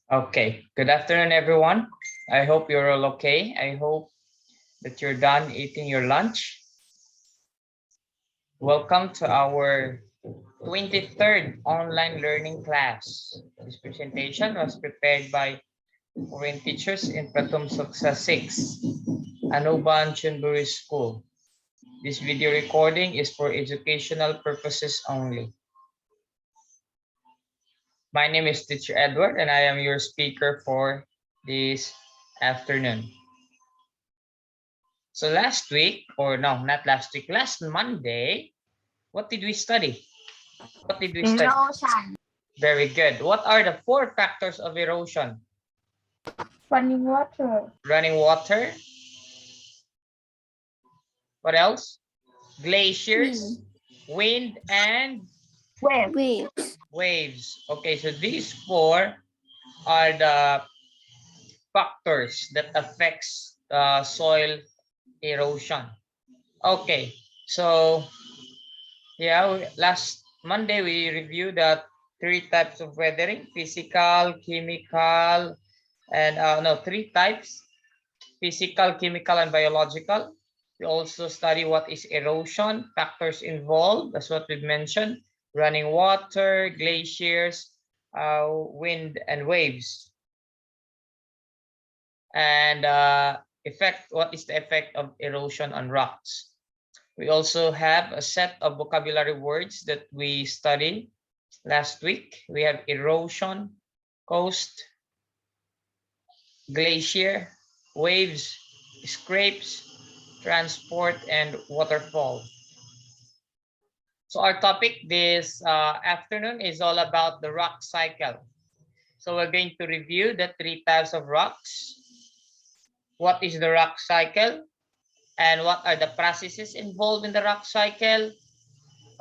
Okay, good afternoon, everyone. I hope you're all okay. I hope that you're done eating your lunch. Welcome to our 23rd online learning class. This presentation was prepared by foreign teachers in Pratum Suksa 6, Anuban Chunburi School. This video recording is for educational purposes only. My name is Teacher Edward and I am your speaker for this afternoon. So last week, or no, not last week, last Monday, what did we study? What did we study? Erosion. Very good. What are the 4 factors of erosion? Running water. Running water. What else? Glaciers, wind, and waves. Okay, so these 4 are the factors that affects soil erosion. Okay, so yeah, last Monday we reviewed the 3 types of weathering: physical, chemical, and 3 types: physical, chemical, and biological. We also study what is erosion, factors involved, that's what we've mentioned: running water, glaciers, wind, and waves. And what is the effect of erosion on rocks? We also have a set of vocabulary words that we studied last week. We have erosion, coast, glacier, waves, scrapes, transport, and waterfall. So our topic this afternoon is all about the rock cycle. So we're going to review the 3 types of rocks. What is the rock cycle? And what are the processes involved in the rock cycle?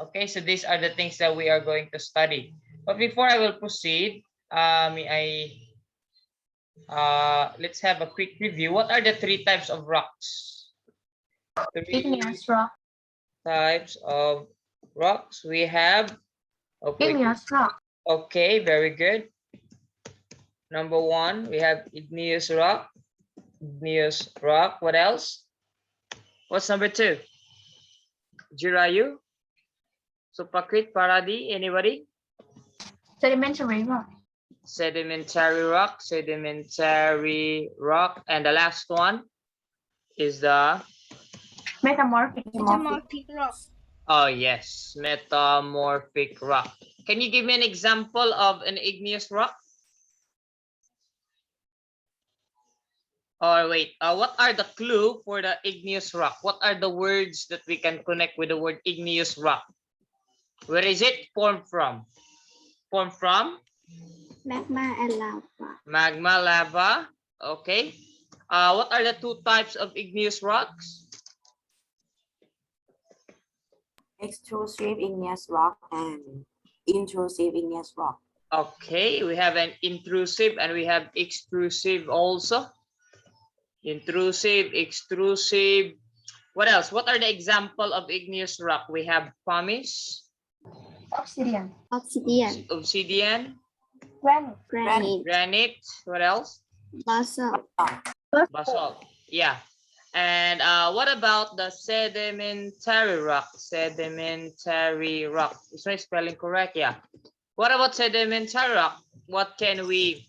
Okay, so these are the things that we are going to study. But before I will proceed, let's have a quick review. What are the 3 types of rocks? 3 Igneous rock. types of rocks. We have Igneous rock. Okay, very good. Number 1, we have igneous rock. Igneous rock. What else? What's number 2? Jirayu? Supakrit, Paradi, anybody? Sedimentary rock. Sedimentary rock, sedimentary rock. And the last one is the Metamorphic rock. Oh yes, metamorphic rock. Can you give me an example of an igneous rock? Or wait, what are the clue for the igneous rock? What are the words that we can connect with the word igneous rock? Where is it formed from? Formed from? Magma and lava. Magma, lava. Okay. What are the 2 types of igneous rocks? Extrusive igneous rock and intrusive igneous rock. Okay, we have an intrusive and we have extrusive also. Intrusive, extrusive. What else? What are the example of igneous rock? We have pumice. Obsidian. Obsidian. Granite. What else? Basalt. Basalt. Yeah. And what about the sedimentary rock? Sedimentary rock. Is my spelling correct? Yeah. What about sedimentary rock? What can we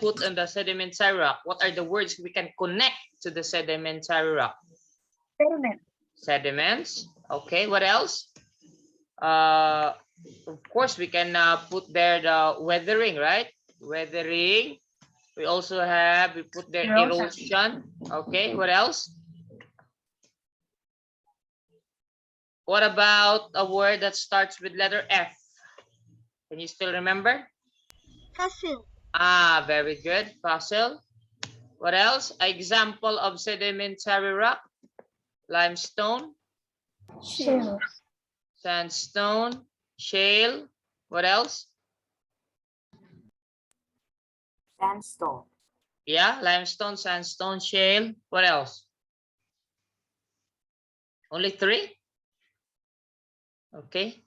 put on the sedimentary rock? What are the words we can connect to the sedimentary rock? Sediment. Sediments. Okay. What else? Of course, we can put there the weathering, right? Weathering. We also have, we put there erosion. Okay, what else? What about a word that starts with letter F? Can you still remember? Fossil. Ah, very good. Fossil. What else? Example of sedimentary rock? Limestone. Shale. Sandstone. Shale. What else? Sandstone. Yeah, limestone, sandstone, shale. What else? Only 3? Okay,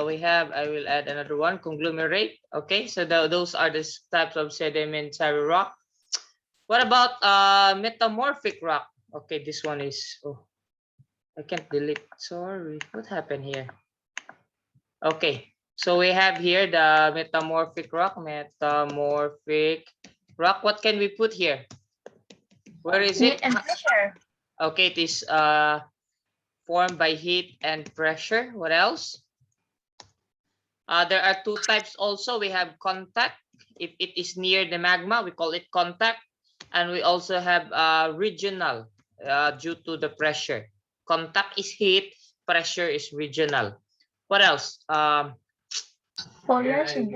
we have, I will add another one, conglomerate. Okay, so those are the types of sedimentary rock. What about metamorphic rock? Okay, this one is, oh, I can't delete. Sorry, what happened here? Okay, so we have here the metamorphic rock. Metamorphic rock. What can we put here? Where is it? Heat and pressure. Okay, it is formed by heat and pressure. What else? There are two types also. We have contact. If it is near the magma, we call it contact. And we also have regional due to the pressure. Contact is heat, pressure is regional. What else? Foliation.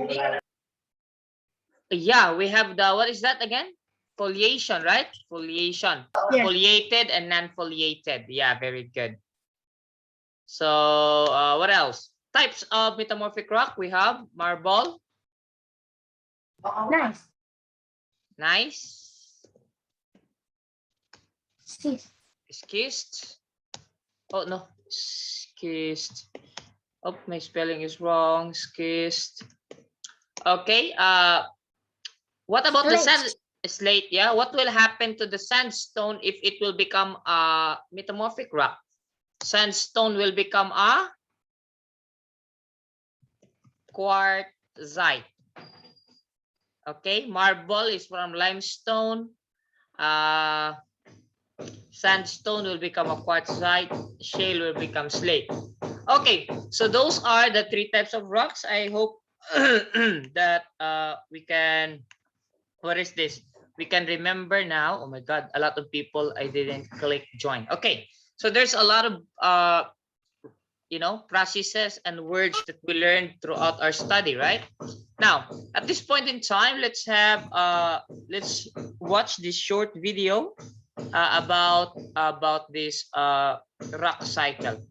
Yeah, we have the, what is that again? Foliation, right? Foliation. Yes. Foliated and non-foliated. Yeah, very good. So what else? Types of metamorphic rock. We have marble. Nice. Nice. Schist. Schist. Oh no, schist. Oh, my spelling is wrong. Schist. Okay. What about the sand? Slate? Yeah. What will happen to the sandstone if it will become a metamorphic rock? Sandstone will become a quartzite. Okay. Marble is from limestone. Sandstone will become a quartzite. Shale will become slate. Okay, so those are the three types of rocks. I hope that we can, what is this? We can remember now. Oh my God, a lot of people, I didn't click join. Okay, so there's a lot of, processes and words that we learned throughout our study, right? Now, at this point in time, let's watch this short video about this rock cycle.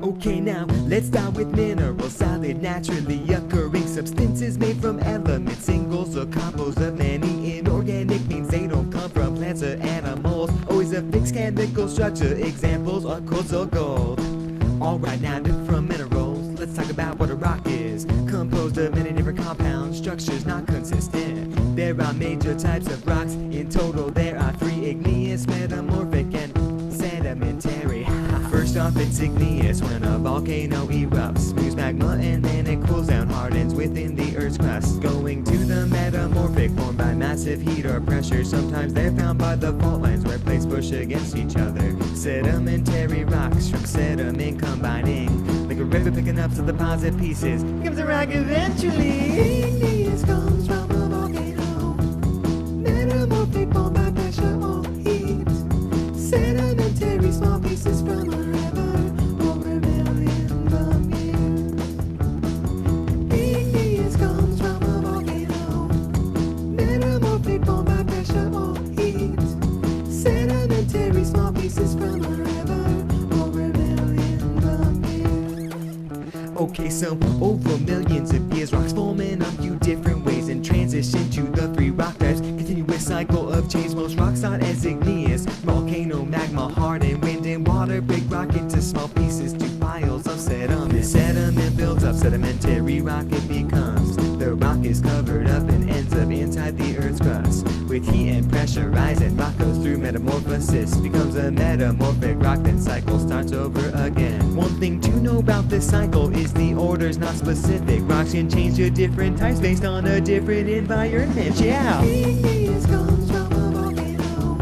Okay, now let's start with minerals, solid, naturally occurring substances made from elements, singles or combos of many. Inorganic means they don't come from plants or animals. Always a fixed chemical structure, examples are quartz or gold. Alright, now from minerals, let's talk about what a rock is. Composed of many different compounds, structures not consistent. There are major types of rocks, in total there are three: igneous, metamorphic, and sedimentary. First off, it's igneous when a volcano erupts, spews magma and then it cools down, hardens within the Earth's crust. Going to the metamorphic, formed by massive heat or pressure. Sometimes they're found by the fault lines where plates push against each other. Sedimentary rocks from sediment combining, like a river picking up some deposit pieces, becomes a rock eventually. Igneous comes from a volcano, metamorphic formed by pressure or heat. Sedimentary small pieces from a river over millions of years. Igneous comes from a volcano, metamorphic formed by pressure or heat. Sedimentary small pieces from a river over millions of years. Okay, so over millions of years, rocks form in a few different ways and transition to the three rock types. Continuous cycle of change. Most rocks start as igneous, volcano, magma, harden, wind and water break rock into small pieces to piles of sediment. Sediment builds up, sedimentary rock it becomes. The rock is covered up and ends up inside the Earth's crust. With heat and pressure rising, rock goes through metamorphosis, becomes a metamorphic rock, then cycle starts over again. One thing to know about this cycle is the order's not specific. Rocks can change to different types based on a different environment. Yeah. Igneous comes from a volcano,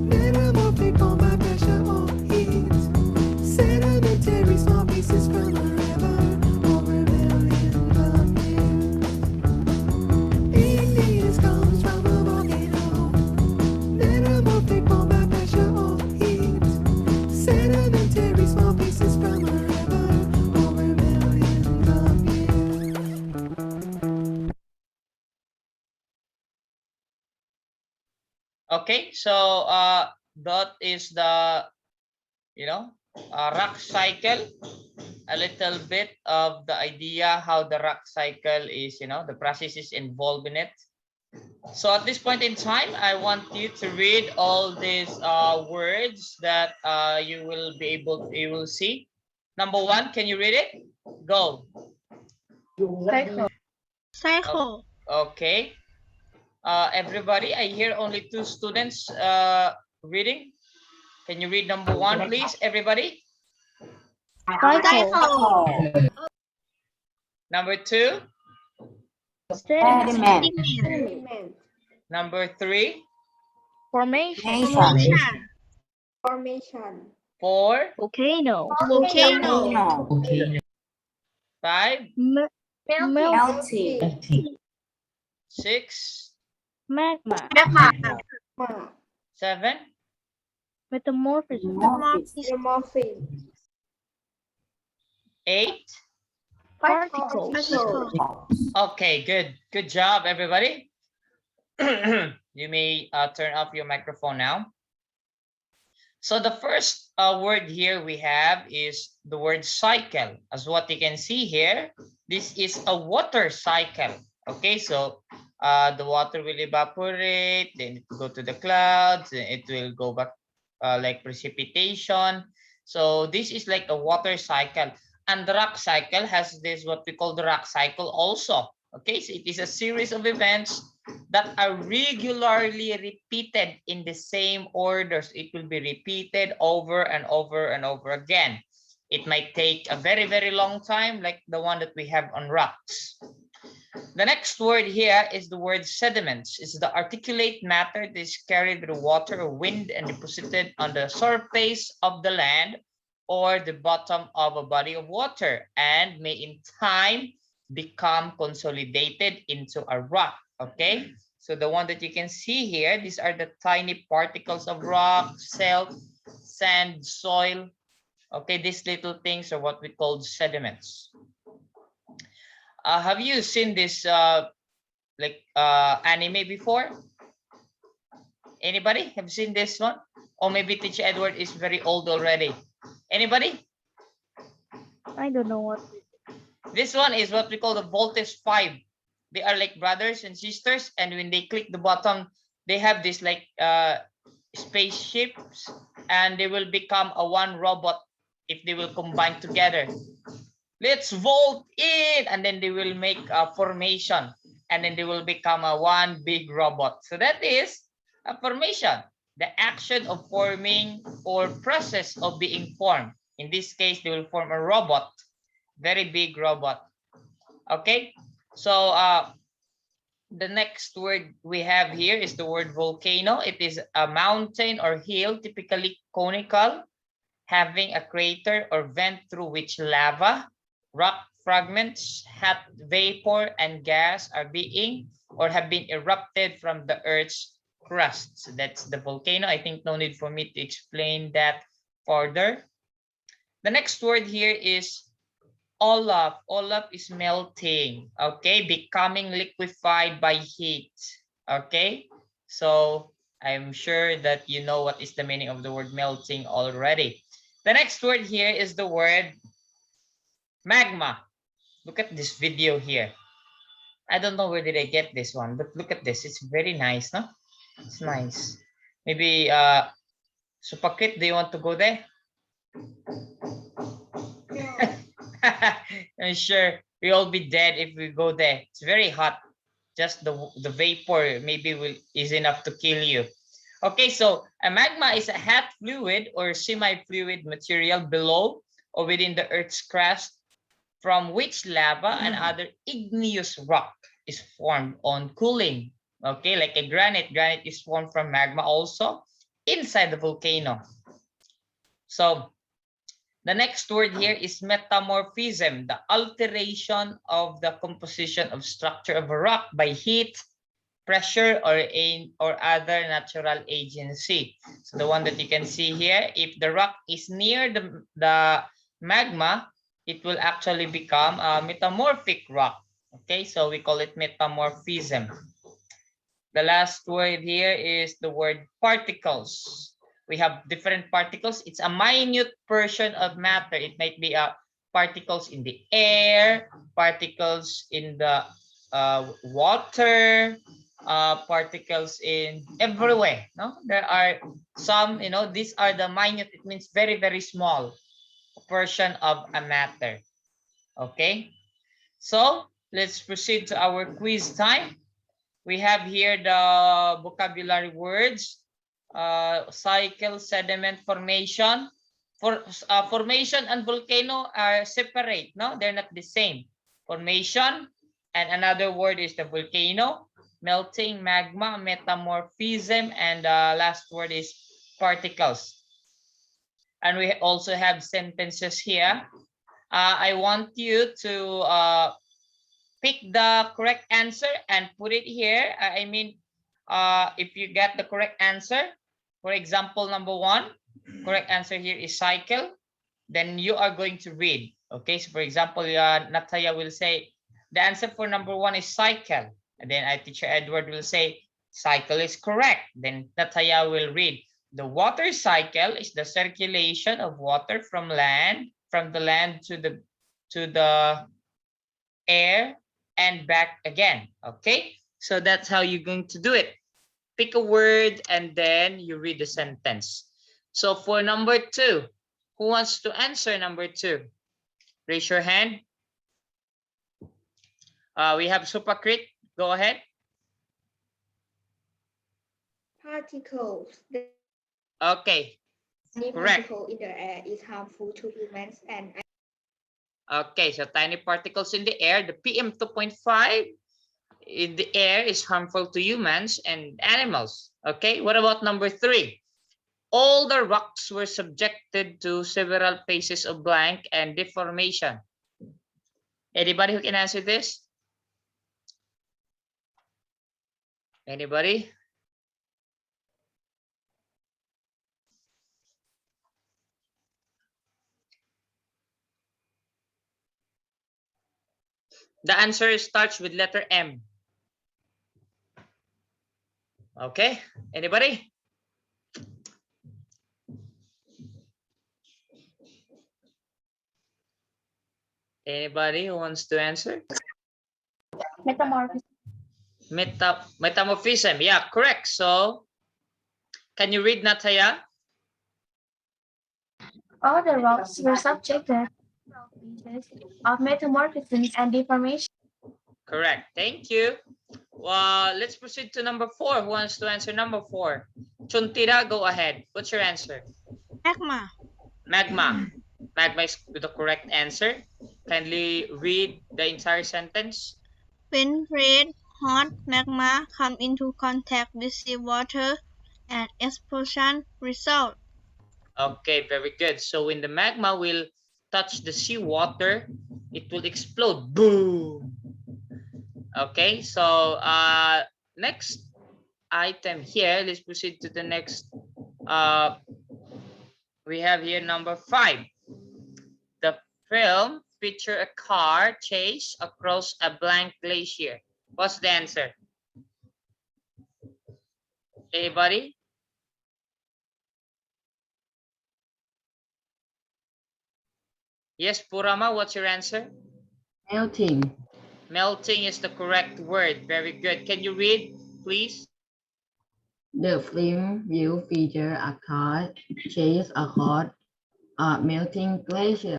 metamorphic formed by pressure or heat. Sedimentary small pieces from a river over millions of years. Igneous comes from a volcano, metamorphic formed by pressure or heat. Sedimentary small pieces from a river over millions of years. Okay, so that is the, rock cycle, a little bit of the idea how the rock cycle is, the processes involved in it. So at this point in time, I want you to read all these words that you will see. Number one, can you read it? Go. Cycle. Cycle. Okay. Everybody, I hear only 2 students reading. Can you read number 1, please, everybody? Cycle. Number 2. Sediment. Number 3. Formation. Formation. 4. Volcano. 5. Melting. 6. Magma. 7. Metamorphism. 8. Particles. Okay, good job, everybody. You may turn off your microphone now. So the first word here we have is the word cycle. As what you can see here, this is a water cycle. Okay, so the water will evaporate, then it will go to the clouds, then it will go back like precipitation. So this is like a water cycle. And the rock cycle has this, what we call the rock cycle also. Okay, so it is a series of events that are regularly repeated in the same orders. It will be repeated over and over and over again. It might take a very, very long time, like the one that we have on rocks. The next word here is the word sediments. It's the articulate matter that is carried through water or wind and deposited on the surface of the land or the bottom of a body of water, and may in time become consolidated into a rock. Okay, so the one that you can see here, these are the tiny particles of rock, silt, sand, soil. Okay, these little things are what we call sediments. Have you seen this anime before? Anybody have seen this one? Or maybe Teacher Edward is very old already. Anybody? I don't know what. This one is what we call the voltage 5. They are like brothers and sisters, and when they click the button, they have this like spaceships, and they will become a one robot if they will combine together. Let's vote in, and then they will make a formation, and then they will become a one big robot. So that is a formation, the action of forming or process of being formed. In this case, they will form a robot, very big robot. Okay, so the next word we have here is the word volcano. It is a mountain or hill, typically conical, having a crater or vent through which lava, rock fragments, hot vapor, and gas are being or have been erupted from the Earth's crust. So that's the volcano. I think no need for me to explain that further. The next word here is Olaf. Olaf is melting, okay, becoming liquefied by heat. Okay, so I'm sure that you know what is the meaning of the word melting already. The next word here is the word magma. Look at this video here. I don't know where did I get this one, but look at this. It's very nice, no? It's nice. Maybe Supakit, do you want to go there? I'm sure we all be dead if we go there. It's very hot. Just the vapor maybe is enough to kill you. Okay, so a magma is a hot fluid or semi-fluid material below or within the Earth's crust from which lava and other igneous rock is formed on cooling. Okay, like a granite. Granite is formed from magma also inside the volcano. So the next word here is metamorphism, the alteration of the composition of structure of a rock by heat, pressure, or other natural agency. So the one that you can see here, if the rock is near the magma, it will actually become a metamorphic rock. Okay, so we call it metamorphism. The last word here is the word particles. We have different particles. It's a minute portion of matter. It might be particles in the air, particles in the water, particles in everywhere. No, there are some. These are the minute. It means very, very small portion of a matter. Okay, so let's proceed to our quiz time. We have here the vocabulary words: cycle, sediment, formation. Formation and volcano are separate. No, they're not the same. Formation, and another word is the volcano. Melting, magma, metamorphism, and the last word is particles. And we also have sentences here. I want you to pick the correct answer and put it here. I mean, if you get the correct answer, for example, number 1, correct answer here is cycle, then you are going to read. Okay, so for example, Nataya will say, the answer for number 1 is cycle. And then teacher Edward will say, cycle is correct. Then Nataya will read, the water cycle is the circulation of water from the land to the air and back again. Okay, so that's how you're going to do it. Pick a word and then you read the sentence. So for number 2, who wants to answer number 2? Raise your hand. We have Supakrit. Go ahead. Particles. Okay. Any Correct. particle in the air is harmful to humans and Okay, so tiny particles in the air, the PM 2.5 in the air is harmful to humans and animals. Okay, what about number 3? All the rocks were subjected to several phases of blank and deformation. Anybody who can answer this? Anybody? The answer starts with letter M. Okay, anybody? Anybody who wants to answer? Metamorphism. Metamorphism, yeah, correct. So, can you read, Nataya? All the rocks were subjected to of metamorphism and deformation. Correct, thank you. Let's proceed to number 4. Who wants to answer number 4? Chuntira, go ahead. What's your answer? Magma. Magma. Magma is the correct answer. Kindly read the entire sentence. When red hot magma come into contact with seawater, an explosion results. Okay, very good. So when the magma will touch the seawater, it will explode. Boom. Okay, so next item here, let's proceed to the next. We have here number 5. The film feature a car chase across a blank glacier. What's the answer? Anybody? Yes, Purama, what's your answer? Melting. Melting is the correct word. Very good. Can you read, please? The film will feature a car chase across a melting glacier.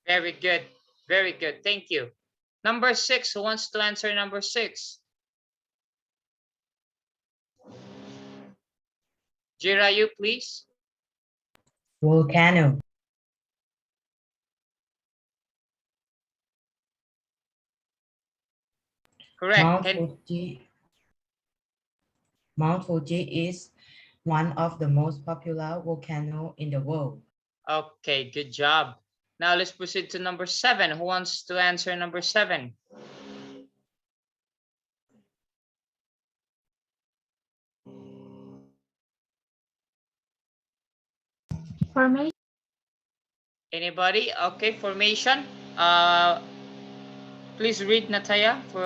Very good. Very good. Thank you. Number 6. Who wants to answer number 6? Jirayu, please. Volcano. Correct. Mount Fuji is one of the most popular volcanoes in the world. Okay, good job. Now let's proceed to number 7. Who wants to answer number 7? Formation. Anybody? Okay, formation. Please read, Nataya, for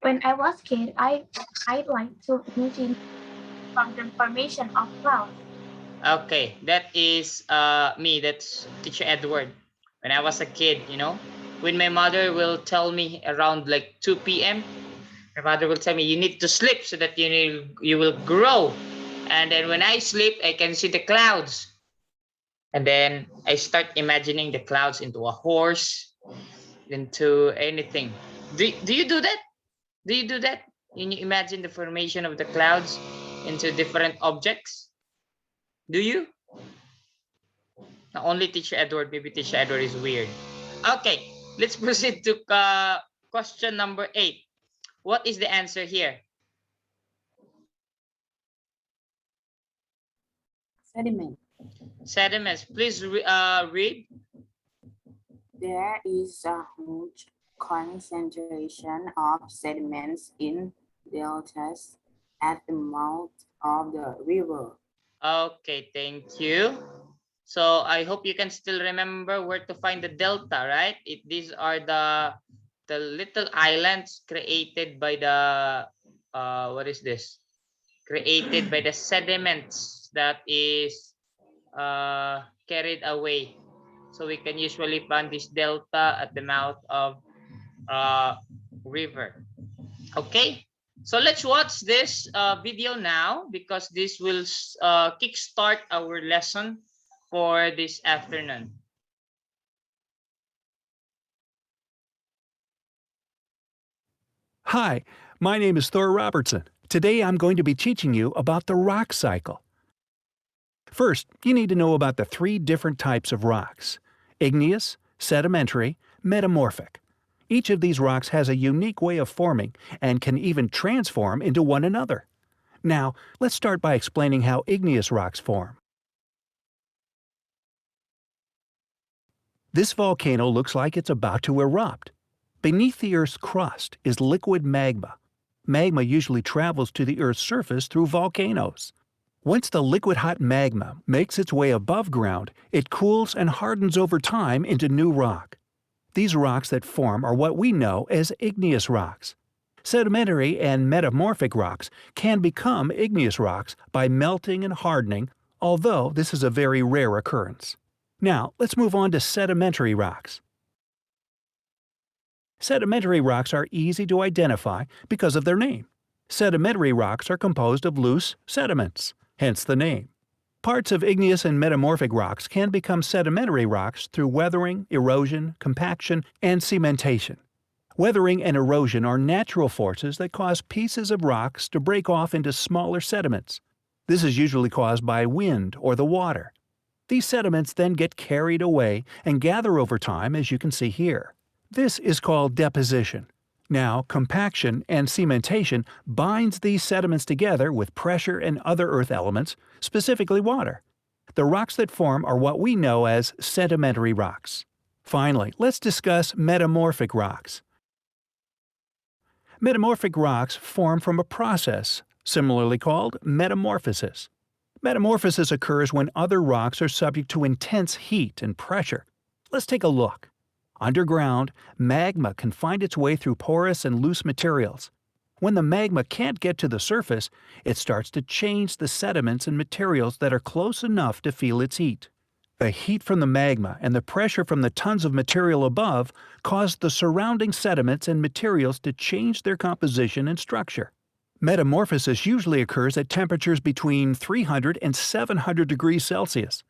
When I was kid, I'd like to imagine from the formation of clouds. Okay, that is me. That's teacher Edward. When I was a kid, when my mother will tell me around like 2 p.m., my mother will tell me you need to sleep so that you will grow. And then when I sleep, I can see the clouds. And then I start imagining the clouds into a horse, into anything. Do you do that? Do you do that? Can you imagine the formation of the clouds into different objects? Do you? Not only teacher Edward, maybe teacher Edward is weird. Okay, let's proceed to question number 8. What is the answer here? Sediment. Sediments. Please read. There is a huge concentration of sediments in deltas at the mouth of the river. Okay, thank you. So I hope you can still remember where to find the delta, right? These are the little islands created by the what is this? Created by the sediments that is carried away. So we can usually find this delta at the mouth of river. Okay, so let's watch this video now because this will kickstart our lesson for this afternoon. Hi, my name is Thor Robertson. Today I'm going to be teaching you about the rock cycle. First, you need to know about the 3 different types of rocks: igneous, sedimentary, metamorphic. Each of these rocks has a unique way of forming and can even transform into one another. Now, let's start by explaining how igneous rocks form. This volcano looks like it's about to erupt. Beneath the Earth's crust is liquid magma. Magma usually travels to the Earth's surface through volcanoes. Once the liquid hot magma makes its way above ground, it cools and hardens over time into new rock. These rocks that form are what we know as igneous rocks. Sedimentary and metamorphic rocks can become igneous rocks by melting and hardening, although this is a very rare occurrence. Now, let's move on to sedimentary rocks. Sedimentary rocks are easy to identify because of their name. Sedimentary rocks are composed of loose sediments, hence the name. Parts of igneous and metamorphic rocks can become sedimentary rocks through weathering, erosion, compaction, and cementation. Weathering and erosion are natural forces that cause pieces of rocks to break off into smaller sediments. This is usually caused by wind or the water. These sediments then get carried away and gather over time, as you can see here. This is called deposition. Now, compaction and cementation binds these sediments together with pressure and other earth elements, specifically water. The rocks that form are what we know as sedimentary rocks. Finally, let's discuss metamorphic rocks. Metamorphic rocks form from a process, similarly called metamorphosis. Metamorphosis occurs when other rocks are subject to intense heat and pressure. Let's take a look. Underground, magma can find its way through porous and loose materials. When the magma can't get to the surface, it starts to change the sediments and materials that are close enough to feel its heat. The heat from the magma and the pressure from the tons of material above cause the surrounding sediments and materials to change their composition and structure. Metamorphosis usually occurs at temperatures between 300 and 700 degrees Celsius.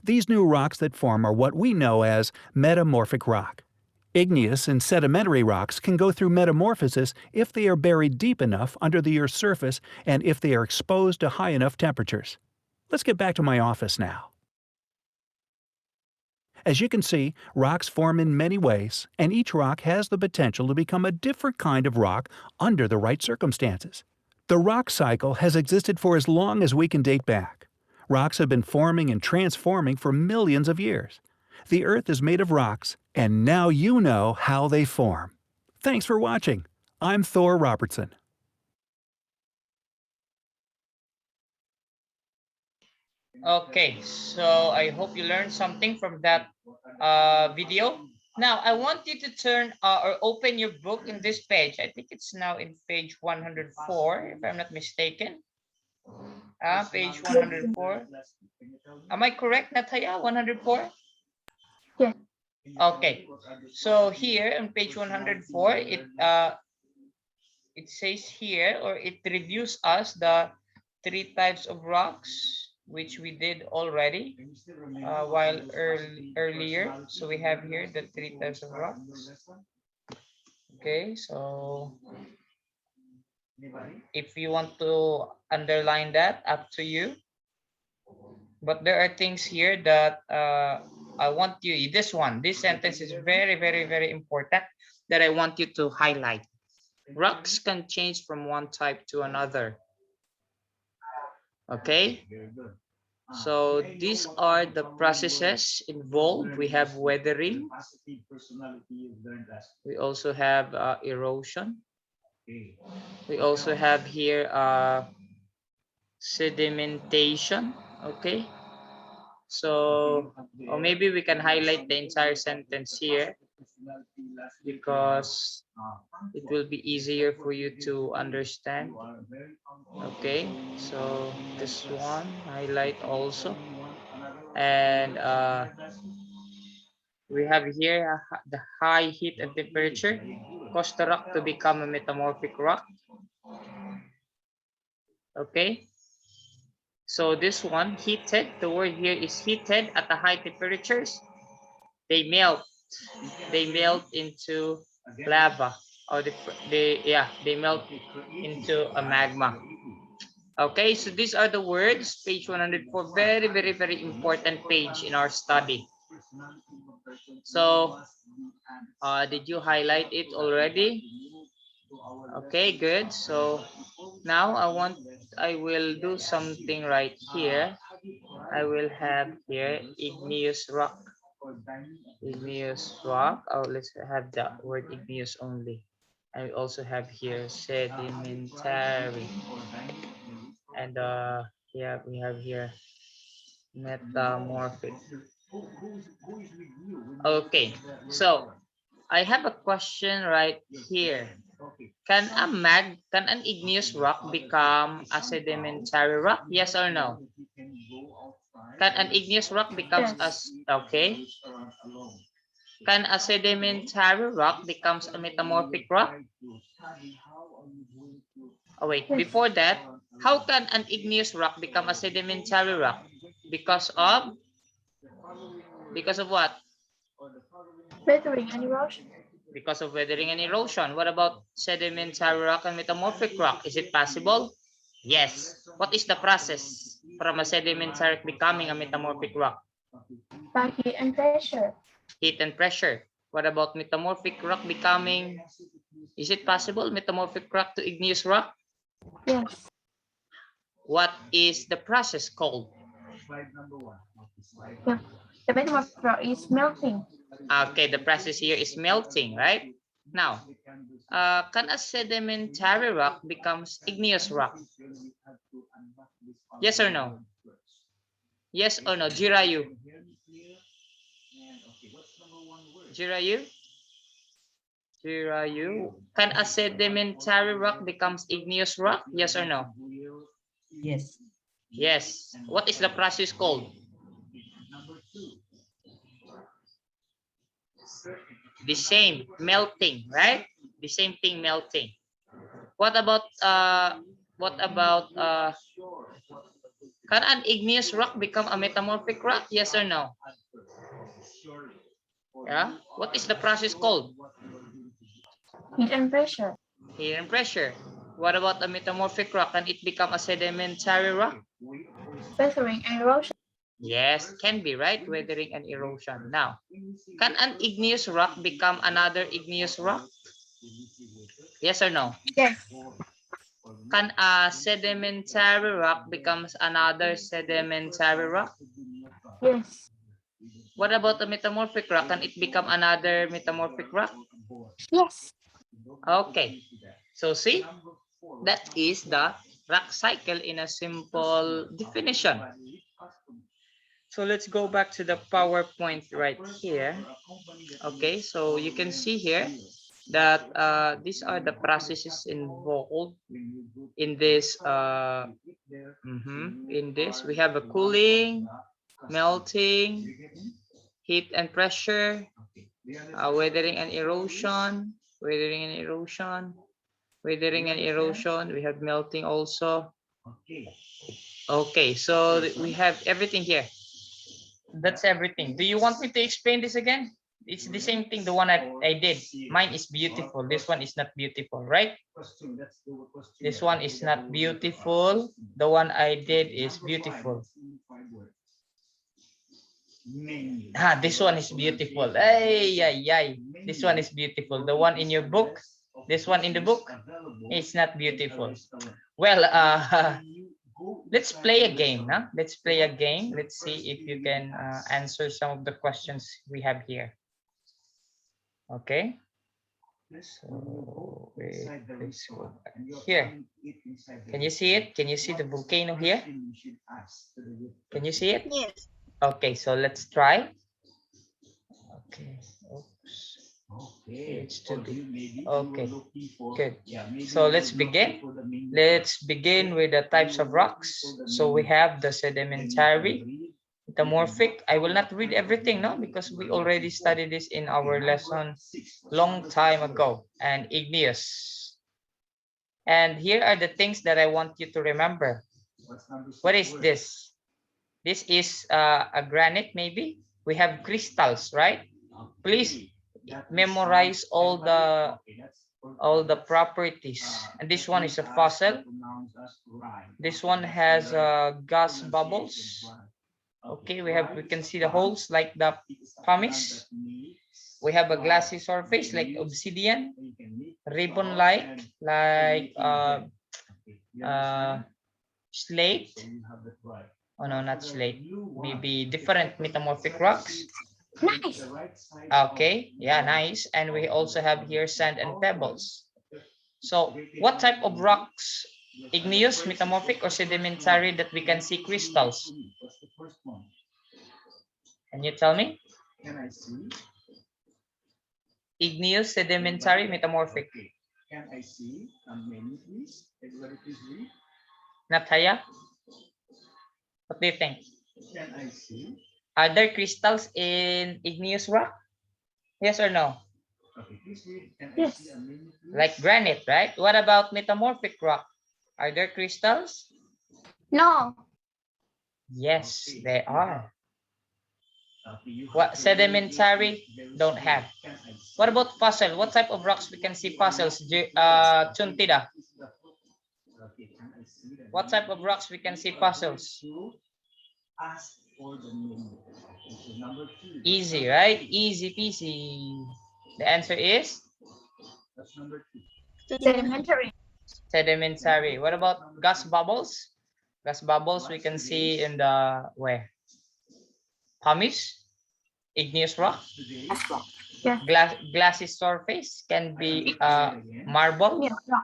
These new rocks that form are what we know as metamorphic rock. Igneous and sedimentary rocks can go through metamorphosis if they are buried deep enough under the Earth's surface and if they are exposed to high enough temperatures. Let's get back to my office now. As you can see, rocks form in many ways, and each rock has the potential to become a different kind of rock under the right circumstances. The rock cycle has existed for as long as we can date back. Rocks have been forming and transforming for millions of years. The Earth is made of rocks, and now you know how they form. Thanks for watching. I'm Thor Robertson. Okay, so I hope you learned something from that video. Now, I want you to turn or open your book in this page. I think it's now in page 104, if I'm not mistaken. Page 104. Am I correct, Nataya? 104? Yes. Okay. So here on page 104, it says here, or it reviews us the 3 types of rocks, which we did already while earlier. So we have here the 3 types of rocks. Okay, so if you want to underline that, up to you. But there are things here that I want you, this sentence is very, very, very important that I want you to highlight. Rocks can change from one type to another. Okay, so these are the processes involved. We have weathering. We also have erosion. We also have here sedimentation. Okay, so or maybe we can highlight the entire sentence here because it will be easier for you to understand. Okay, so this one highlight also, and we have here the high heat and temperature cause the rock to become a metamorphic rock. Okay, so this one heated, the word here is heated at the high temperatures. They melt into lava, or they melt into a magma. Okay, so these are the words, page 104, very, very, very important page in our study. So did you highlight it already? Okay, good. So now I will do something right here. I will have here igneous rock. Igneous rock. Oh, let's have the word igneous only. I also have here sedimentary. And yeah, we have here metamorphic. Okay, so I have a question right here. Can an igneous rock become a sedimentary rock? Yes or no? Can an igneous rock becomes okay? Can a sedimentary rock becomes a metamorphic rock? Oh wait, before that, how can an igneous rock become a sedimentary rock? Because of what? Weathering and erosion. Because of weathering and erosion. What about sedimentary rock and metamorphic rock? Is it possible? Yes. What is the process from a sedimentary becoming a metamorphic rock? By heat and pressure. Heat and pressure. What about metamorphic rock becoming? Is it possible metamorphic rock to igneous rock? Yes. What is the process called? Yeah. The metamorphic rock is melting. Okay, the process here is melting, right? Now, can a sedimentary rock becomes igneous rock? Yes or no? Yes or no? Jirayu? Jirayu? Jirayu? Can a sedimentary rock becomes igneous rock? Yes or no? Yes. Yes. What is the process called? The same, melting, right? The same thing, melting. What about can an igneous rock become a metamorphic rock? Yes or no? Yeah. What is the process called? Heat and pressure. Heat and pressure. What about a metamorphic rock? Can it become a sedimentary rock? Weathering and erosion. Yes, can be, right? Weathering and erosion. Now, can an igneous rock become another igneous rock? Yes or no? Yes. Can a sedimentary rock becomes another sedimentary rock? Yes. What about a metamorphic rock? Can it become another metamorphic rock? Yes. Okay. So see, that is the rock cycle in a simple definition. So let's go back to the PowerPoint right here. Okay, so you can see here that these are the processes involved in this. In this, we have a cooling, melting, heat and pressure, weathering and erosion, weathering and erosion, weathering and erosion. We have melting also. Okay, so we have everything here. That's everything. Do you want me to explain this again? It's the same thing, the one I did. Mine is beautiful. This one is not beautiful, right? This one is not beautiful. The one I did is beautiful. This one is beautiful. Ay, ay, ay. This one is beautiful. The one in your book, this one in the book, it's not beautiful. Well, let's play a game. Huh? Let's play a game. Let's see if you can answer some of the questions we have here. Okay. So wait, let's go back here. Can you see it? Can you see the volcano here? Can you see it? Yes. Okay, so let's try. Okay. Oops. It's too big. Okay, good. So let's begin. Let's begin with the types of rocks. So we have the sedimentary, metamorphic. I will not read everything, no, because we already studied this in our lesson long time ago. And igneous. And here are the things that I want you to remember. What is this? This is a granite, maybe. We have crystals, right? Please memorize all the properties. And this one is a fossil. This one has gas bubbles. Okay, we can see the holes like the pumice. We have a glassy surface like obsidian, ribbon like slate. Oh no, not slate. Maybe different metamorphic rocks. Nice. Okay, yeah, nice. And we also have here sand and pebbles. So what type of rocks? Igneous, metamorphic, or sedimentary that we can see crystals? Can you tell me? Igneous, sedimentary, metamorphic. Can I see many please? Everybody please read. Nataya? What do you think? Can I see? Are there crystals in igneous rock? Yes or no? Okay, please read. Can I Yes. see many please? Like granite, right? What about metamorphic rock? Are there crystals? No. Yes, they are. Okay, you What have to sedimentary read don't have. Can I see? What about fossil? What type of rocks we can see fossils? Chuntida. Okay, can I see that? What type of rocks we can see fossils? Ask for the name. Okay, so number 2. Easy, right? Easy peasy. The answer is That's number 2. Sedimentary. sedimentary. What about gas bubbles? Gas bubbles we can see in the where? Pumice, igneous rock, Yeah. glassy surface can be marble. Yeah.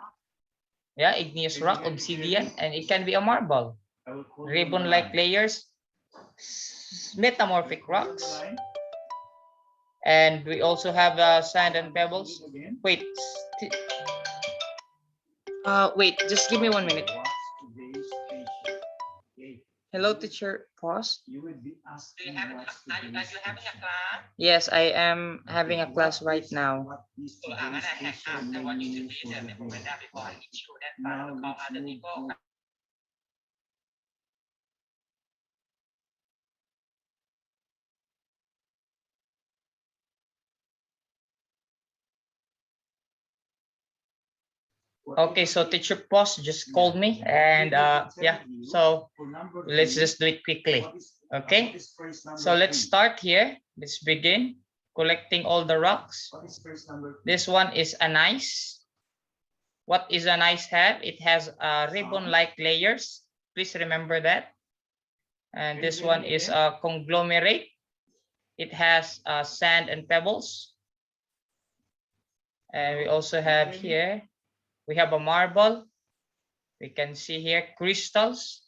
Yeah, igneous rock, obsidian, and it can be a marble. Ribbon-like layers, metamorphic rocks. And we also have sand and pebbles. Wait, wait, just give me 1 minute. Hello, teacher. Pause. You will be asking what's today's station. Yes, I am having a class right now. What is today's station menu for the day? Now let's move to Okay, so teacher Pause just called me, and yeah, so let's just do it quickly. Okay, so let's start here. Let's begin collecting all the rocks. This one is a gneiss. What is a gneiss have? It has ribbon-like layers. Please remember that. And this one is a conglomerate. It has sand and pebbles. And we also have here, we have a marble. We can see here crystals.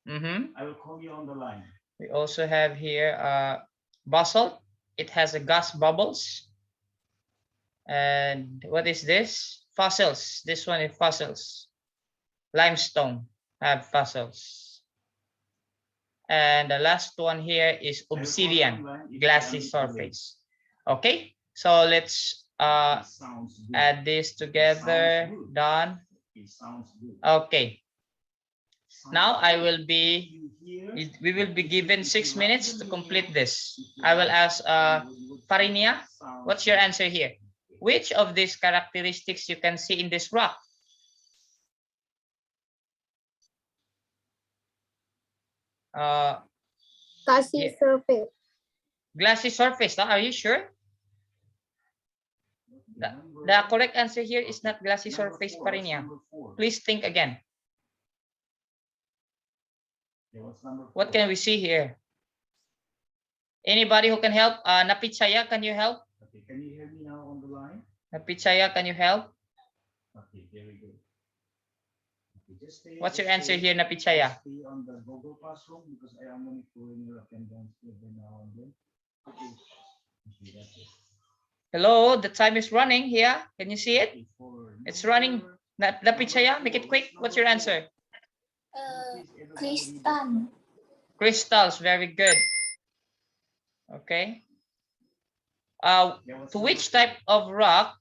I will call you on the line. We also have here basalt. It has a gas bubbles. And what is this? Fossils. This one is fossils. Limestone have fossils. And the last one here is obsidian, glassy surface. Okay, so let's add this together. Done. Okay. Now we will be given 6 minutes to complete this. I will ask Farinia, what's your answer here? Which of these characteristics you can see in this rock? Glassy surface. Glassy surface, are you sure? The correct answer here is not glassy surface, Farinia. Please think again. What can we see here? Anybody who can help? Napichaya, can you help? Okay, can you hear me now on the line? Napichaya, can you help? Okay, very good. Okay, What's your answer here, Napichaya? Stay on the Google Classroom because I am monitoring your attendance every now and then. Okay. Okay, that's it. Hello, the time is running here. Can you see it? It's running. Napichaya, make it quick. What's your answer? Crystal. Crystals, very good. Okay. To which type of rock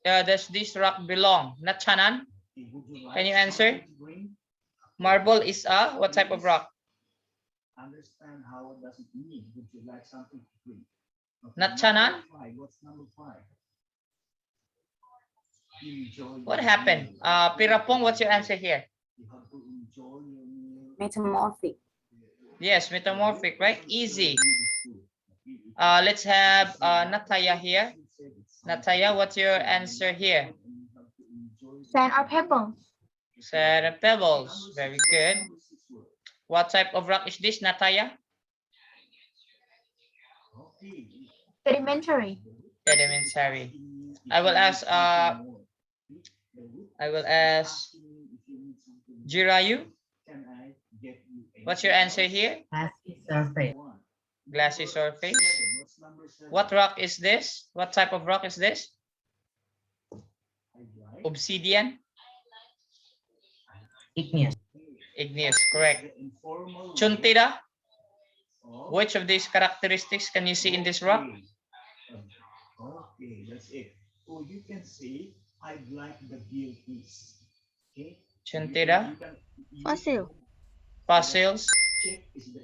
does this rock belong? Natchanan? Can you answer? Marble is a what type of rock? Understand how does it mean? Would you like something to drink? Okay, Natchanan? What's number 5? What happened? Pirapong, what's your answer here? You have to enjoy your meal. Metamorphic. Yes, metamorphic, right? Easy. Let's have Nataya here. Nataya, what's your answer here? Sand or pebbles. Sand and pebbles. Very good. What type of rock is this, Nataya? Sedimentary. Sedimentary. I will ask Jirayu. What's your answer here? Glassy surface. Glassy surface. What rock is this? What type of rock is this? Obsidian? Igneous. Igneous, correct. Chuntida? Which of these characteristics can you see in this rock? Okay, that's it. So you can say, I'd like the bill, please. Okay. Chuntida? Fossil. Fossils.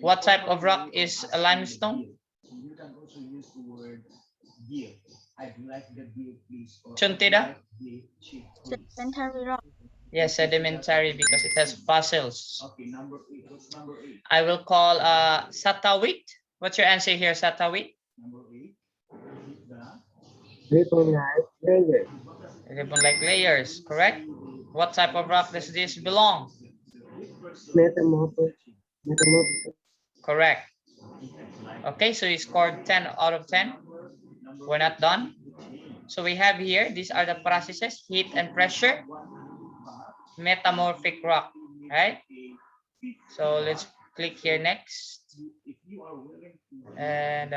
What type of rock is a limestone? You can also use the word bill. I'd like the bill, please. Chuntida? Sedimentary Rock. Yes, sedimentary because it has fossils. Okay, number 8. What's number 8? I will call Satawit. What's your answer here, Satawit? Number 8. Ribbon-like layers. Ribbon-like layers, correct? What type of rock does this belong? Metamorphic. Correct. Okay, so you scored 10 out of 10. We're not done. So we have here, these are the processes, heat and pressure, metamorphic rock, right? So let's click here next. And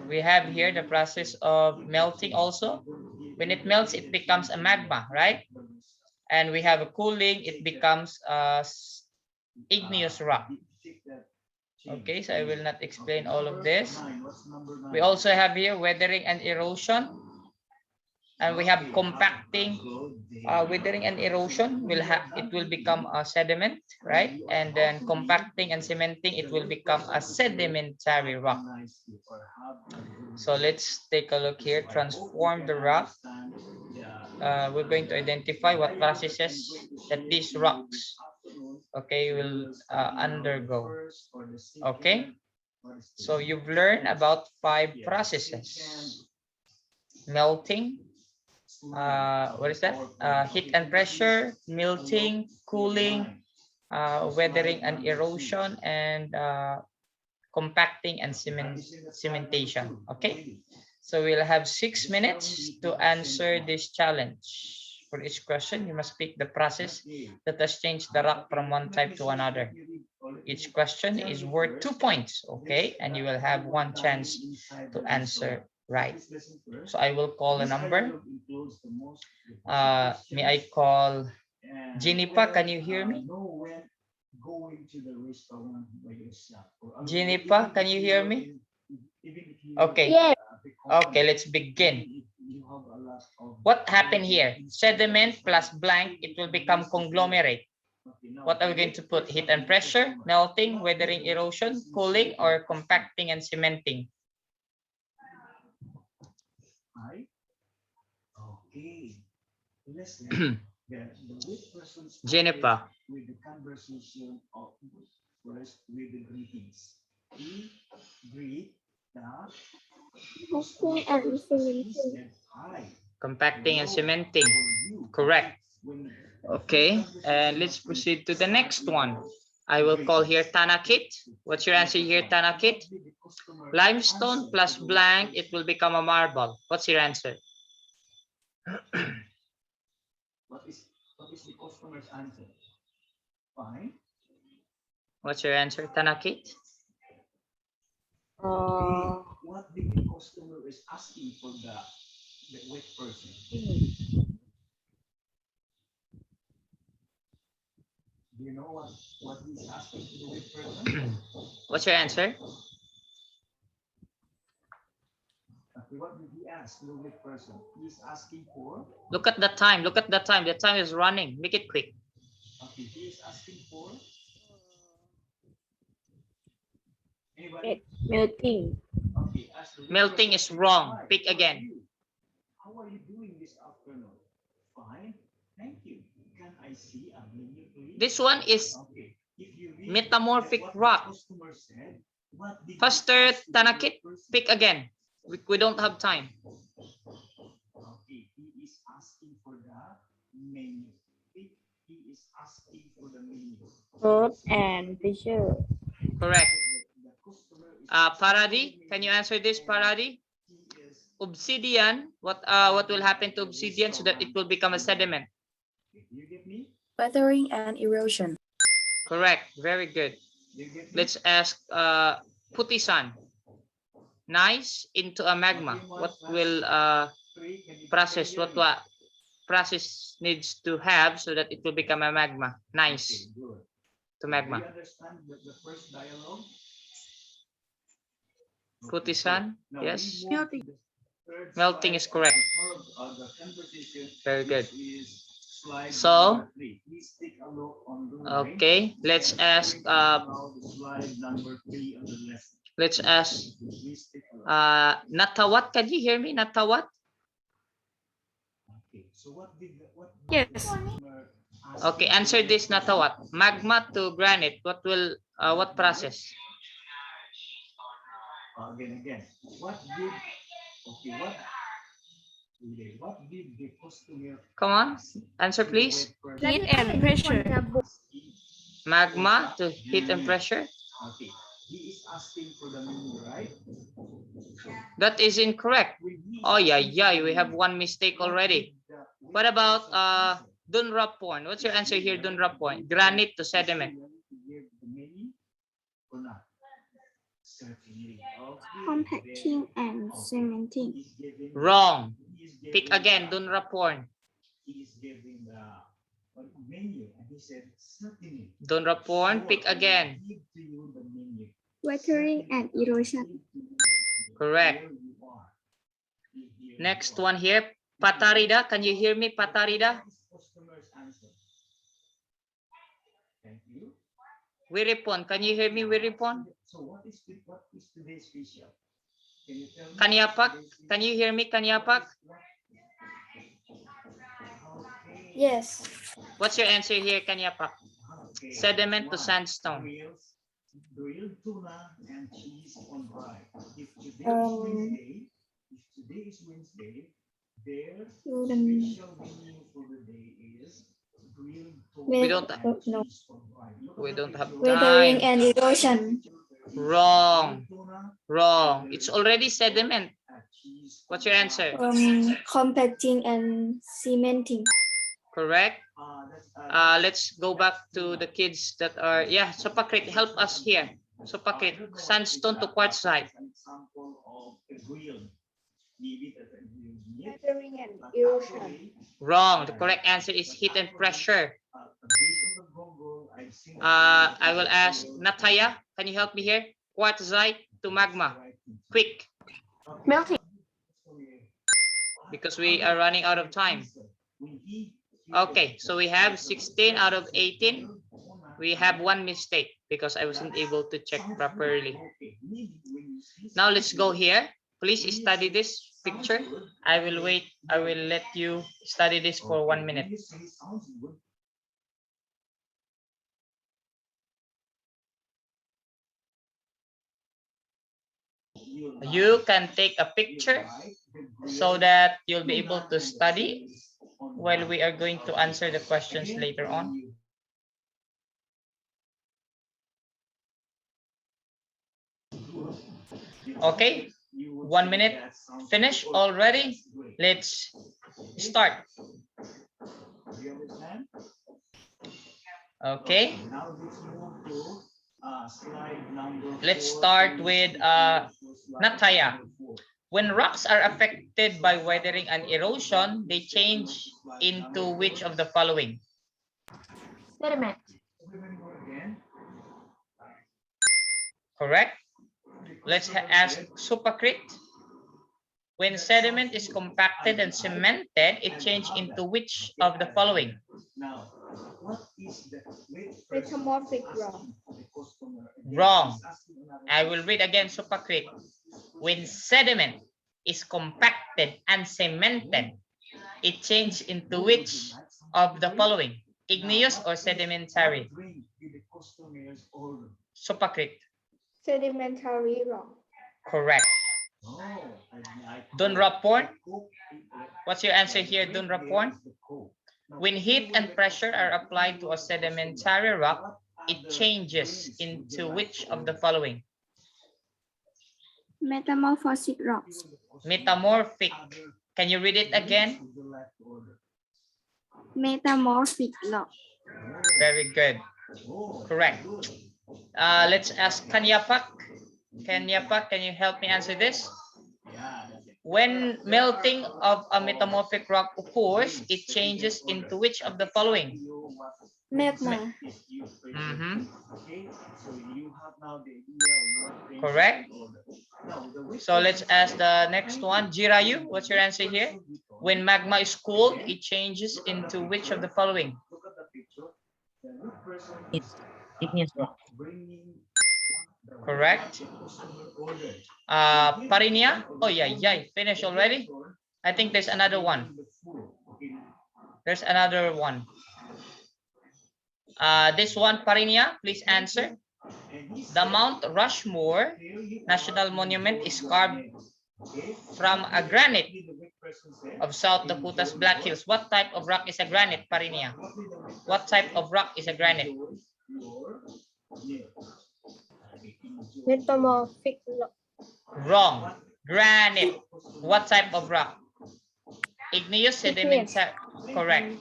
we have here the process of melting also. When it melts, it becomes a magma, right? And we have a cooling, it becomes a igneous rock. Okay, so I will not explain all of this. We also have here weathering and erosion. And we have compacting. Weathering and erosion it will become a sediment, right? And then compacting and cementing, it will become a sedimentary rock. So let's take a look here. Transform the rock. We're going to identify what processes that these rocks, okay, will undergo. Okay, so you've learned about 5 processes: melting, what is that? Heat and pressure, melting, cooling, weathering and erosion, and compacting and cementation. Okay, so we'll have 6 minutes to answer this challenge. For each question, you must pick the process that has changed the rock from one type to another. Each question is worth 2 points, okay? And you will have one chance to answer right. So I will call a number. May I call Jenipa? Can you hear me? Jenipa, can you hear me? Okay. Yes. Okay, let's begin. What happened here? Sediment plus blank, it will become conglomerate. What are we going to put? Heat and pressure, melting, weathering, erosion, cooling, or compacting and cementing? Jennifer. With the conversation of first with the greetings. We greet the Compacting and cementing. Compacting and cementing. Correct. Okay, and let's proceed to the next one. I will call here Tanakit. What's your answer here, Tanakit? Limestone plus blank, it will become a marble. What's your answer? What is the customer's answer? Fine. What's your answer, Tanakit? What did the customer is asking for the wet person? Do you know what he's asking to the wet person? What's your answer? What did he ask to the wet person? He's asking for. Look at the time. Look at the time. The time is running. Make it quick. Okay, he is asking for. Anybody? Melting. Okay, melting is wrong. Pick again. How are you doing this afternoon? Fine, thank you. Can I see a menu, please? This one is okay. Metamorphic Rock. Faster, Tanakit. Pick again. We don't have time. Okay, he is asking for the menu. He is asking for the menu. Road and pressure. Correct. Paradi, can you answer this, Paradi? Obsidian, what will happen to obsidian so that it will become a sediment? Weathering and erosion. Correct. Very good. Let's ask Putisan. Nice into a magma. What will process? What process needs to have so that it will become a magma? Nice to magma. Do you understand the first dialogue? Putisan, yes. Melting is correct. Very good. So, okay, let's ask Natawat. Can you hear me, Natawat? Yes. Okay, answer this, Natawat. Magma to granite. What will what process? Again. What did the customer? Come on, answer please. Heat and pressure. Magma to heat and pressure. Okay, he is asking for the menu, right? That is incorrect. Oh yeah, we have one mistake already. What about Dunraporn? What's your answer here, Dunraporn? Granite to sediment. Compacting and cementing. Wrong. Pick again, Dunraporn. Dunraporn, pick again. Weathering and erosion. Correct. Next one here, Patarida. Can you hear me, Patarida? Wiripon, can you hear me, Wiripon? So what is today's special? Can you tell me? Kanyapak, can you hear me, Kanyapak? Yes. What's your answer here, Kanyapak? Sediment to sandstone. Grilled tuna and cheese on rye. If today is Wednesday, their special menu for the day is grilled tuna. We don't have Weathering time. and erosion. Wrong. It's already sediment. What's your answer? Compacting and cementing. Correct. Let's go back to the kids that are, yeah, Sopakrit, help us here. Sopakrit, sandstone to quartzite. Weathering and erosion. Wrong. The correct answer is heat and pressure. I will ask Nataya, can you help me here? Quartzite to magma. Quick. Melting. Because we are running out of time. Okay, so we have 16 out of 18. We have one mistake because I wasn't able to check properly. Now let's go here. Please study this picture. I will wait. I will let you study this for 1 minute. You can take a picture so that you'll be able to study while we are going to answer the questions later on. Okay, 1 minute. Finish already. Let's start. Okay. Let's start with Nataya. When rocks are affected by weathering and erosion, they change into which of the following? Sediment. Correct. Let's ask Supakrit. When sediment is compacted and cemented, it changes into which of the following? Metamorphic rock. Wrong. I will read again, Supakrit. When sediment is compacted and cemented, it changes into which of the following? Igneous or sedimentary? Supakrit. Sedimentary rock. Correct. Dunraporn. What's your answer here, Dunraporn? When heat and pressure are applied to a sedimentary rock, it changes into which of the following? Metamorphic rocks. Metamorphic. Can you read it again? Metamorphic rock. Very good. Correct. Let's ask Kanyapak. Kanyapak, can you help me answer this? When melting of a metamorphic rock occurs, it changes into which of the following? Magma. Correct. So let's ask the next one. Jirayu, what's your answer here? When magma is cooled, it changes into which of the following? It's igneous rock. Correct. Parinia? Oh yeah, finish already. I think there's another one. There's another one. This one, Parinia, please answer. The Mount Rushmore National Monument is carved from a granite of South Dakota's Black Hills. What type of rock is a granite, Parinia? What type of rock is a granite? Metamorphic rock. Wrong. Granite. What type of rock? Igneous, sedimentary. Correct.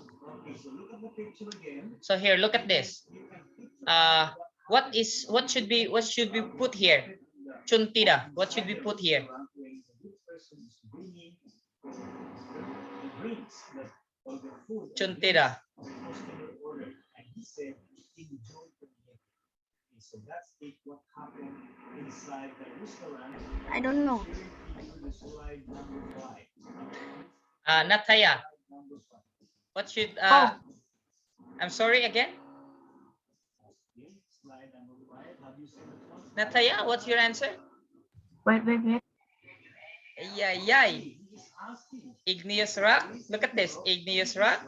So here, look at this. What should we put here? Chuntira. What should we put here? Chuntira. I don't know. Nataya. What should I'm sorry again? Nataya, what's your answer? Wait. Yay. Igneous rock. Look at this. Igneous rock.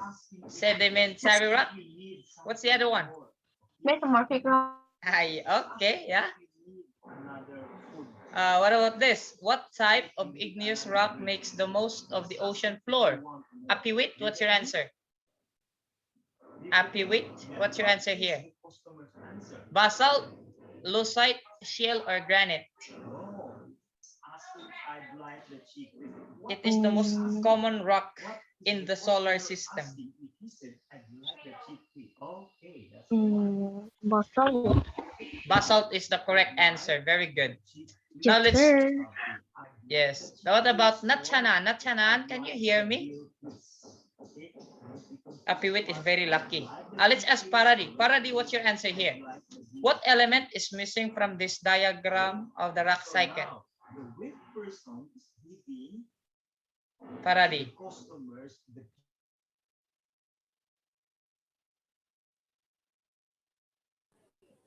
Sedimentary rock. What's the other one? Metamorphic rock. Okay, yeah. What about this? What type of igneous rock makes the most of the ocean floor? Apiwit, what's your answer? Apiwit, what's your answer here? Basalt, lucite, shale, or granite? It is the most common rock in the solar system. Basalt. Basalt is the correct answer. Very good. Now Yes, let's. sir. Yes. What about Natchanan? Natchanan, can you hear me? Apiwit is very lucky. Let's ask Paradi. Paradi, what's your answer here? What element is missing from this diagram of the rock cycle? Paradi.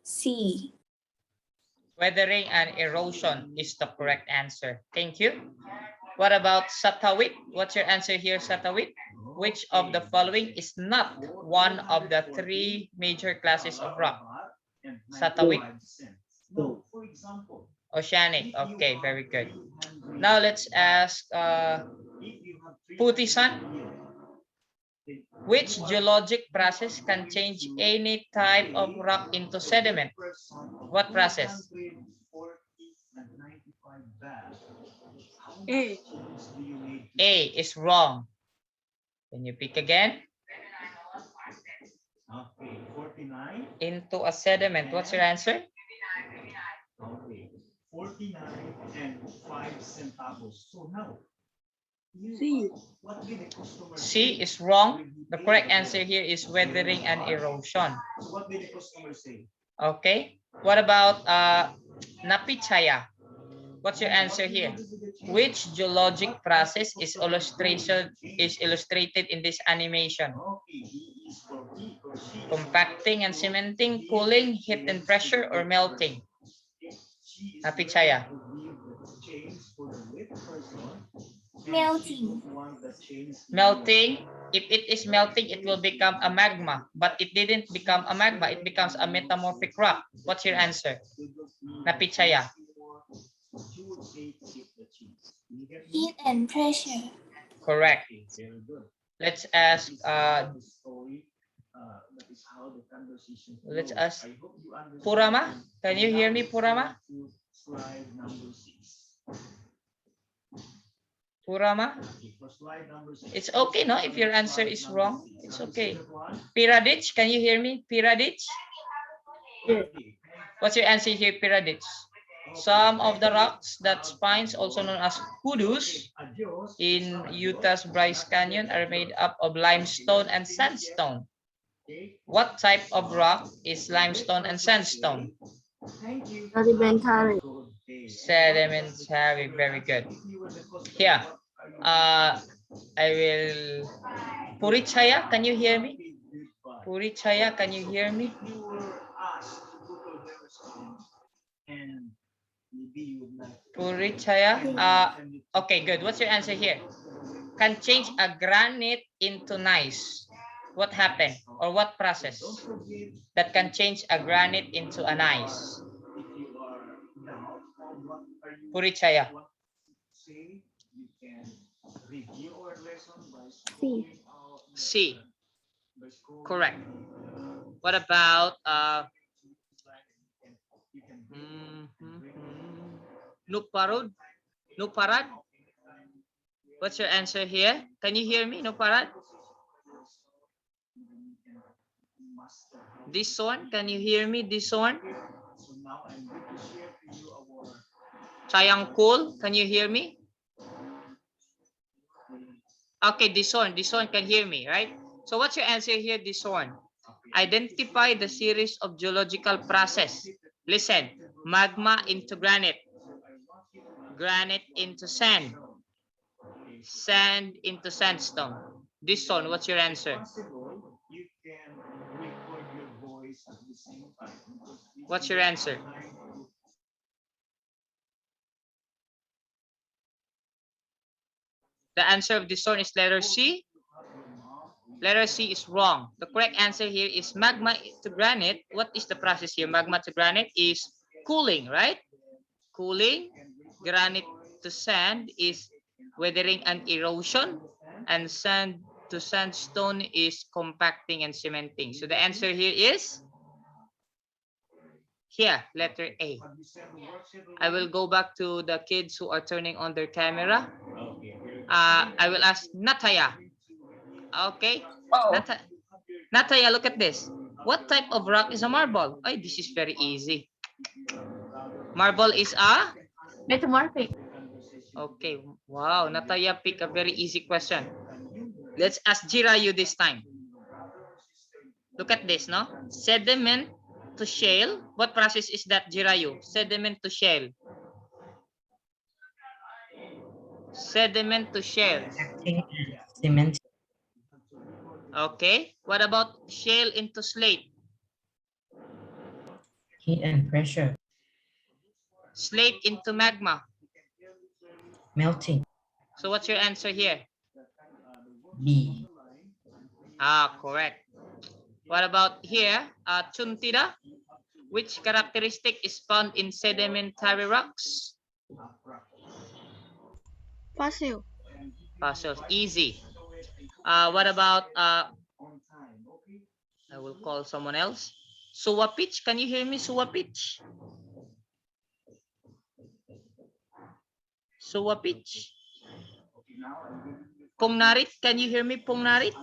C. Weathering and erosion is the correct answer. Thank you. What about Satawit? What's your answer here, Satawit? Which of the following is not one of the three major classes of rock? Satawit? Oceanic. Okay, very good. Now let's ask Putisan. Which geologic process can change any type of rock into sediment? What process? A. A is wrong. Can you pick again? Into a sediment. What's your answer? Okay, 49 and 5 centavos. So now, C. C is wrong. The correct answer here is weathering and erosion. So what did the customer say? Okay. What about Napichaya? What's your answer here? Which geologic process is illustrated in this animation? Compacting and cementing, cooling, heat and pressure, or melting? Napichaya. Melting. Melting. If it is melting, it will become a magma. But it didn't become a magma. It becomes a metamorphic rock. What's your answer? Napichaya. Heat and pressure. Correct. Let's ask Purama. Can you hear me, Purama? Purama? It's okay, no? If your answer is wrong, it's okay. Piradich, can you hear me? Piradich? What's your answer here, Piradich? Some of the rocks that spines, also known as hoodoos, in Utah's Bryce Canyon are made up of limestone and sandstone. What type of rock is limestone and sandstone? Sedimentary. Sedimentary, very good. Here, I will. Purichaya, can you hear me? Purichaya, can you hear me? Purichaya. Okay, good. What's your answer here? Can change a granite into gneiss. What happened or what process that can change a granite into a gneiss? Purichaya. C. C. Correct. What about Nuparud? Nuparad? What's your answer here? Can you hear me, Nuparad? This one, can you hear me? This one? Chayangkul, can you hear me? Okay, this one can hear me, right? So what's your answer here, this one? Identify the series of geological process. Listen, magma into granite, granite into sand, sand into sandstone. This one, what's your answer? What's your answer? The answer of this one is letter C. Letter C is wrong. The correct answer here is magma to granite. What is the process here? Magma to granite is cooling, right? Cooling. Granite to sand is weathering and erosion. And sand to sandstone is compacting and cementing. So the answer here is here, letter A. I will go back to the kids who are turning on their camera. I will ask Nataya. Okay. Nataya, look at this. What type of rock is a marble? Oh, this is very easy. Marble is a Metamorphic. Okay. Wow, Nataya picked a very easy question. Let's ask Jirayu this time. Look at this, no? Sediment to shale. What process is that, Jirayu? Sediment to shale. Sediment to shale. Acting and cement. Okay. What about shale into slate? Heat and pressure. Slate into magma. Melting. So what's your answer here? B. Ah, correct. What about here? Chuntira. Which characteristic is found in sedimentary rocks? Fossil. Fossils. Easy. What about I will call someone else. Suwapich. Can you hear me, Suwapich? Suwapich. Pungnarit. Can you hear me, Pungnarit?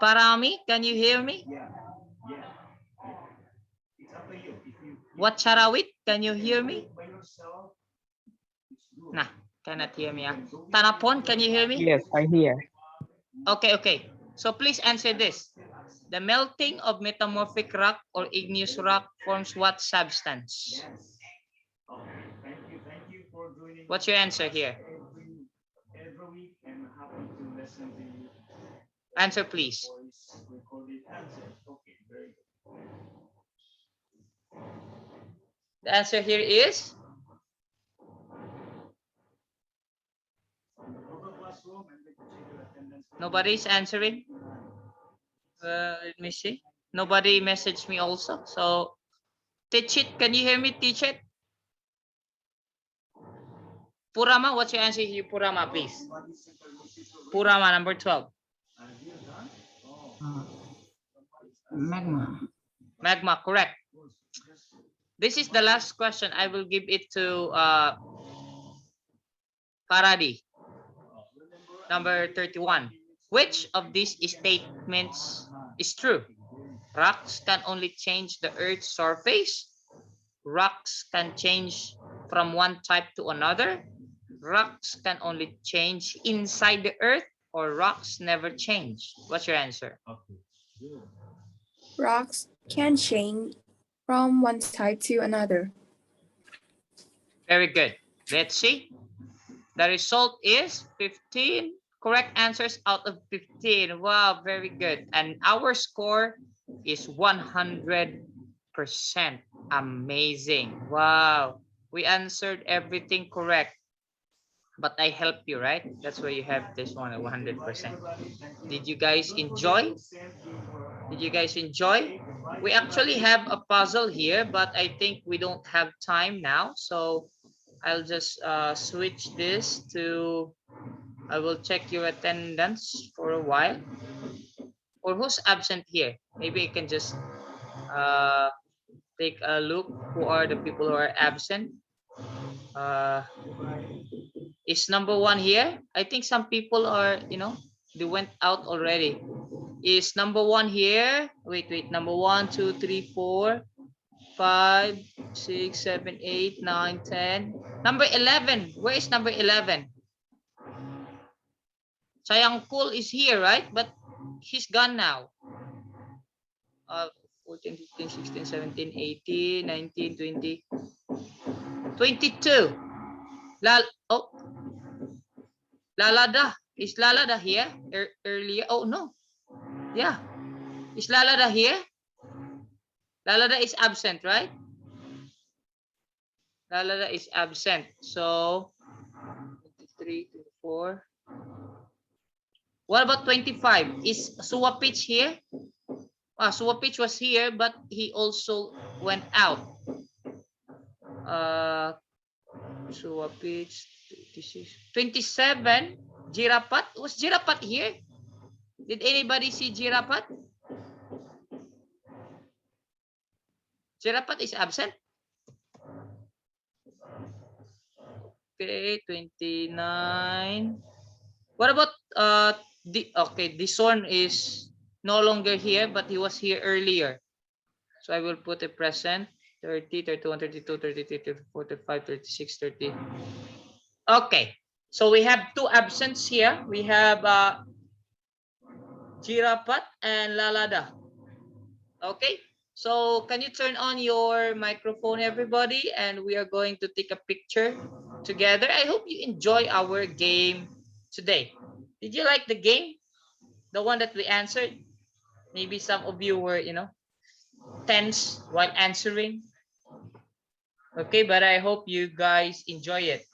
Parami. Can you hear me? Wacharawit. Can you hear me? Nah, cannot hear me. Tanapon. Can you hear me? Yes, I hear. Okay, okay. So please answer this. The melting of metamorphic rock or igneous rock forms what substance? Thank you for joining. What's your answer here? Every week, I'm happy to listen to you. Answer, please. Voice recorded answers. Okay, very good. The answer here is nobody's answering. Let me see. Nobody messaged me also. So, Tichit, can you hear me, Tichit? Purama, what's your answer here, Purama, please? Purama, number 12. Magma. Magma, correct. This is the last question. I will give it to Paradi. Number 31. Which of these statements is true? Rocks can only change the Earth's surface. Rocks can change from one type to another. Rocks can only change inside the Earth, or rocks never change. What's your answer? Rocks can change from one type to another. Very good. Let's see. The result is 15 correct answers out of 15. Wow, very good. And our score is 100%. Amazing. Wow. We answered everything correct. But I helped you, right? That's why you have this one at 100%. Did you guys enjoy? Did you guys enjoy? We actually have a puzzle here, but I think we don't have time now. So I'll just switch this to, I will check your attendance for a while. Or who's absent here? Maybe I can just take a look who are the people who are absent. Is number 1 here? I think some people are, they went out already. Is number 1 here? Wait, number 1, 2, 3, 4, 5, 6, 7, 8, 9, 10. Number 11. Where is number 11? Sayangkul is here, right? But he's gone now. 14, 15, 16, 17, 18, 19, 20, 22. Lalada. Is Lalada here earlier? Oh, no. Yeah. Is Lalada here? Lalada is absent, right? Lalada is absent. So, 23, 24. What about 25? Is Suwapich here? Suwapich was here, but he also went out. Suwapich, 27. Jirapat. Was Jirapat here? Did anybody see Jirapat? Jirapat is absent. Okay, 29. What about Okay, this one is no longer here, but he was here earlier. So I will put a present 30, 31, 32, 33, 34, 35, 36, 30. Okay, so we have two absents here. We have Jirapat and Lalada. Okay, so can you turn on your microphone, everybody? And we are going to take a picture together. I hope you enjoy our game today. Did you like the game? The one that we answered? Maybe some of you were, tense while answering. Okay, but I hope you guys enjoy it.